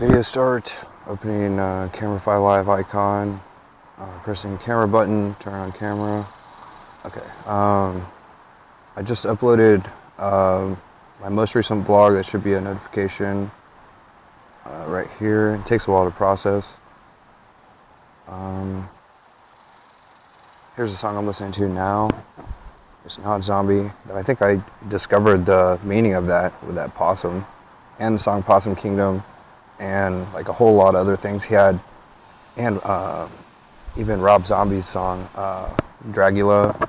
Video start, opening camera file live icon, pressing camera button, turn on camera. Okay, I just uploaded my most recent vlog. That should be a notification right here. It takes a while to process. Here's the song I'm listening to now. It's Not Zombie. I think I discovered the meaning of that with that possum, and the song Possum Kingdom, and like a whole lot of other things he had, and even Rob Zombie's song Dragula.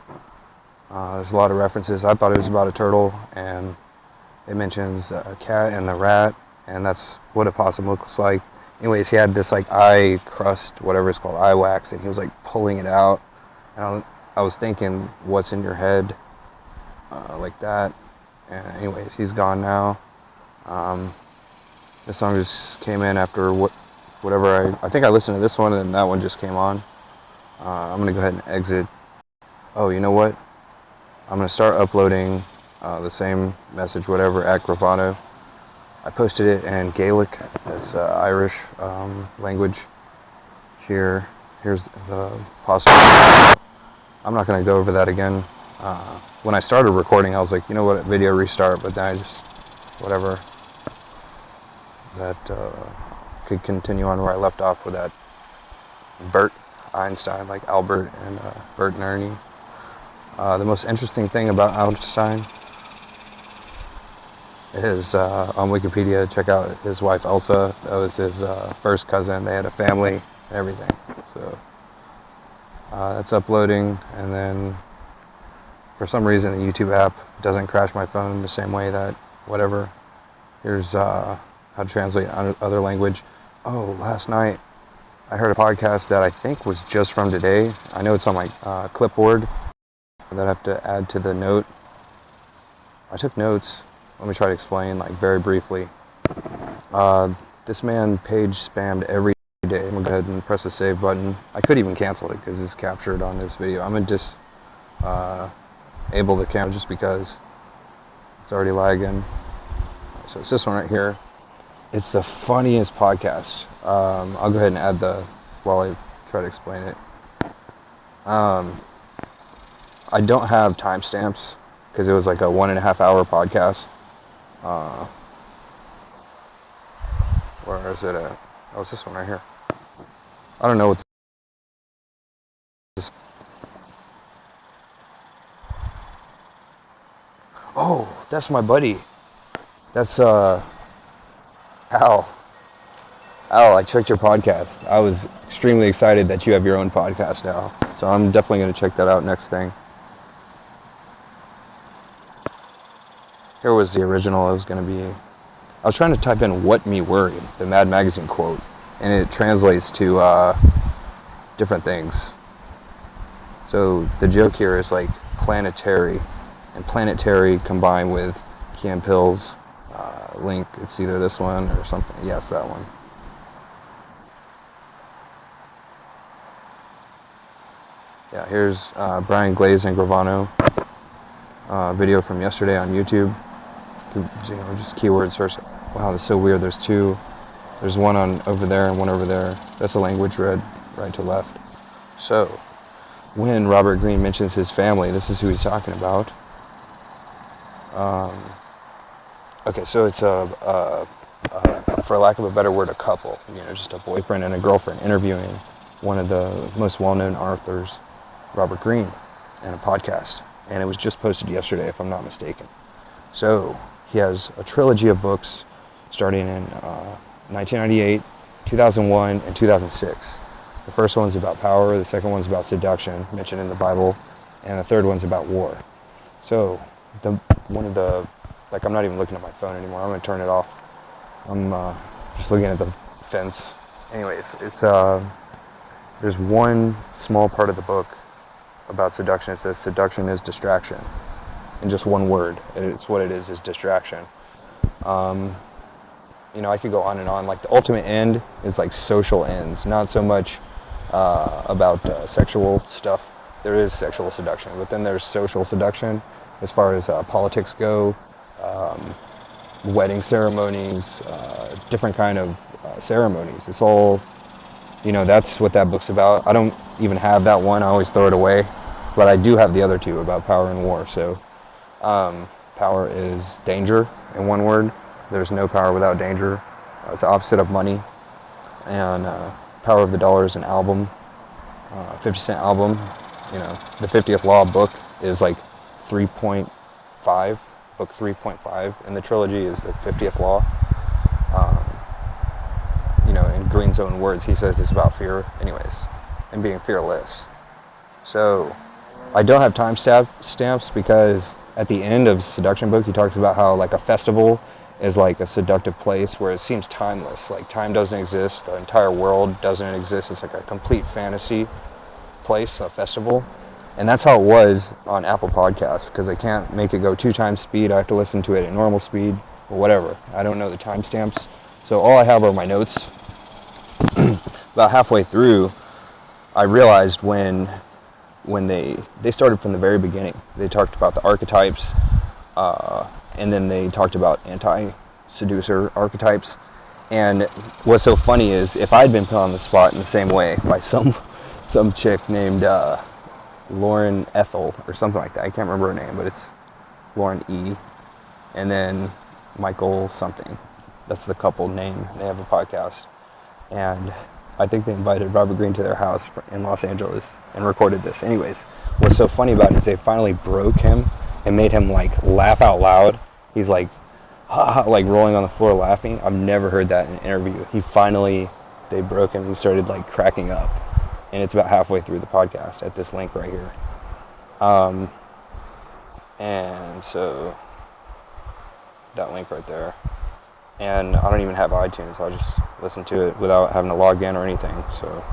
There's a lot of references. I thought it was about a turtle, and it mentions a cat and the rat, and that's what a possum looks like. Anyways, he had this like eye crust, whatever it's called, eye wax, and he was like pulling it out. And I was thinking, what's in your head, like that. And anyways, he's gone now. This song just came in after whatever I think I listened to this one, and then that one just came on. I'm gonna go ahead and exit. Oh, you know what? I'm gonna start uploading the same message, whatever, at Gravano. I posted it in Gaelic. That's Irish language. Here's the possible. I'm not gonna go over that again. When I started recording, I was like, you know what, video restart, but then I just, whatever. That could continue on where I left off with that Bert Einstein, like Albert and Bert and Ernie. The most interesting thing about Einstein is on Wikipedia, check out his wife Elsa. That was his first cousin. They had a family and everything. So that's uploading, and then for some reason the YouTube app doesn't crash my phone the same way that whatever. Here's how to translate other language. Oh, last night I heard a podcast that I think was just from today. I know it's on my clipboard that I have to add to the note. I took notes. Let me try to explain, like, very briefly. This man page spammed every day. I'm gonna go ahead and press the save button. I could even cancel it because it's captured on this video. I'm gonna disable the camera just because it's already lagging. So it's this one right here. It's the funniest podcast. I'll go ahead and add while I try to explain it. I don't have timestamps because it was like a 1.5 hour podcast. Where is it at? Oh, it's this one right here. I don't know what this. Oh, that's my buddy. That's Al. Al, I checked your podcast. I was extremely excited that you have your own podcast now. So I'm definitely going to check that out next thing. Here was the original. It was going to be... I was trying to type in "what me worried," the Mad Magazine quote, and it translates to different things. So the joke here is like planetary, and planetary combined with Key and Peele's link. It's either this one or something. Yes, that one. Yeah, here's Brian Glaze and Gravano video from yesterday on YouTube. Just keyword search. Wow, that's so weird. There's two. There's one on over there and one over there. That's a language read right to left. So, when Robert Greene mentions his family, this is who he's talking about. Okay, so it's for lack of a better word, a couple. Just a boyfriend and a girlfriend interviewing one of the most well-known authors, Robert Greene, in a podcast. And it was just posted yesterday, if I'm not mistaken. So, he has a trilogy of books starting in 1998, 2001, and 2006. The first one's about power, the second one's about seduction, mentioned in the Bible, and the third one's about war. So, I'm not even looking at my phone anymore. I'm going to turn it off. I'm just looking at the fence. Anyways, there's one small part of the book about seduction. It says seduction is distraction. In just one word, it's what it is distraction. I could go on and on. Like, the ultimate end is like social ends, not so much about sexual stuff. There is sexual seduction, but then there's social seduction as far as politics go, wedding ceremonies, different kind of ceremonies. It's all, that's what that book's about. I don't even have that one. I always throw it away. But I do have the other two about power and war. So power is danger in one word. There's no power without danger. It's the opposite of money. And Power of the Dollar is an album, 50 Cent album. The 50th Law book is like 3.5, book 3.5 in the trilogy is the 50th Law. In Greene's own words, he says it's about fear anyways, and being fearless. So I don't have time stamps because at the end of Seduction book, he talks about how like a festival is like a seductive place where it seems timeless. Like time doesn't exist, the entire world doesn't exist. It's like a complete fantasy place, a festival. And that's how it was on Apple Podcasts, because I can't make it go 2 times speed. I have to listen to it at normal speed or whatever. I don't know the timestamps. So all I have are my notes. About halfway through, I realized when they started from the very beginning. They talked about the archetypes, and then they talked about anti-seducer archetypes. And what's so funny is if I'd been put on the spot in the same way by some chick named Lauren Ethel or something like that. I can't remember her name, but it's Lauren E. And then Michael something. That's the couple name. They have a podcast. And I think they invited Robert Greene to their house in Los Angeles and recorded this. Anyways, what's so funny about it is they finally broke him and made him like laugh out loud. He's like, like rolling on the floor laughing. I've never heard that in an interview. They broke him. He started like cracking up. And it's about halfway through the podcast at this link right here. And so that link right there. And I don't even have iTunes. I'll just listen to it without having to log in or anything. So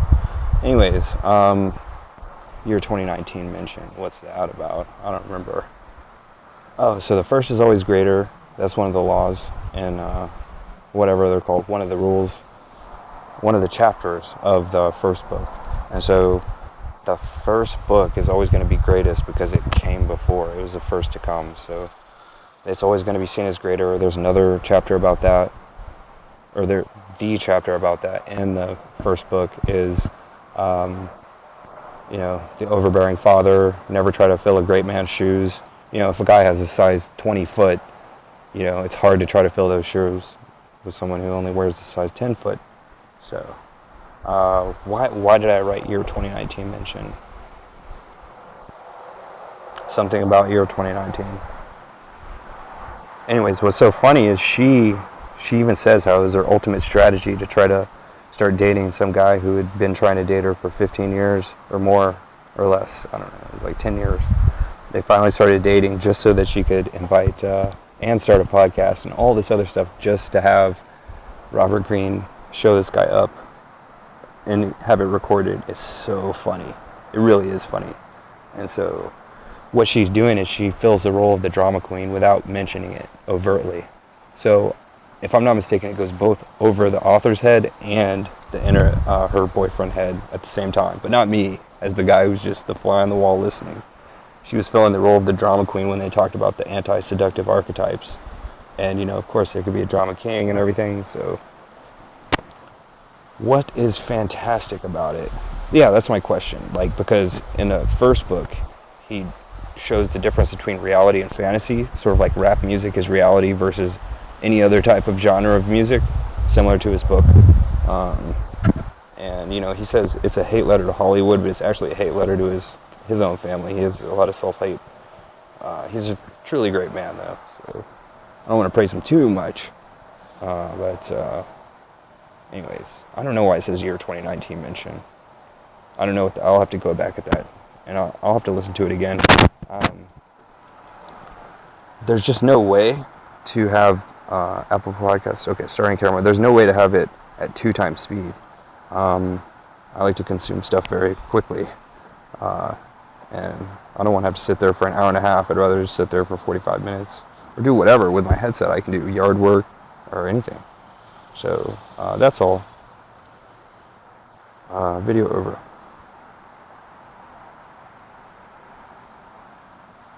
anyways, year 2019 mention. What's that about? I don't remember. Oh, so the first is always greater. That's one of the laws and whatever they're called. One of the rules. One of the chapters of the first book. And so the first book is always going to be greatest because it came before. It was the first to come. So it's always going to be seen as greater. There's another chapter about that, or the chapter about that in the first book is, the overbearing father. Never try to fill a great man's shoes. If a guy has a size 20 foot, it's hard to try to fill those shoes with someone who only wears a size 10 foot. So, why did I write year 2019 mention? Something about year 2019. Anyways, what's so funny is she even says how it was her ultimate strategy to try to start dating some guy who had been trying to date her for 15 years or more or less. I don't know. It was like 10 years. They finally started dating just so that she could invite and start a podcast and all this other stuff just to have Robert Greene show this guy up and have it recorded. Is so funny. It really is funny. And so what she's doing is she fills the role of the drama queen without mentioning it overtly. So if I'm not mistaken, it goes both over the author's head and her boyfriend head at the same time, but not me as the guy who's just the fly on the wall listening. She was filling the role of the drama queen when they talked about the anti-seductive archetypes. And of course there could be a drama king and everything. So what is fantastic about it? Yeah, that's my question. Because in the first book, he shows the difference between reality and fantasy, sort of like rap music is reality versus any other type of genre of music, similar to his book. And he says it's a hate letter to Hollywood, but it's actually a hate letter to his own family. He has a lot of self-hate. He's a truly great man, though, so I don't want to praise him too much. But anyways, I don't know why it says year 2019 mention. I don't know I'll have to go back at that, and I'll have to listen to it again. There's just no way to have Apple Podcasts. Okay, starting camera. There's no way to have it at 2 times speed. I like to consume stuff very quickly, and I don't want to have to sit there for an hour and a half. I'd rather just sit there for 45 minutes or do whatever with my headset. I can do yard work or anything. So that's all. Video over.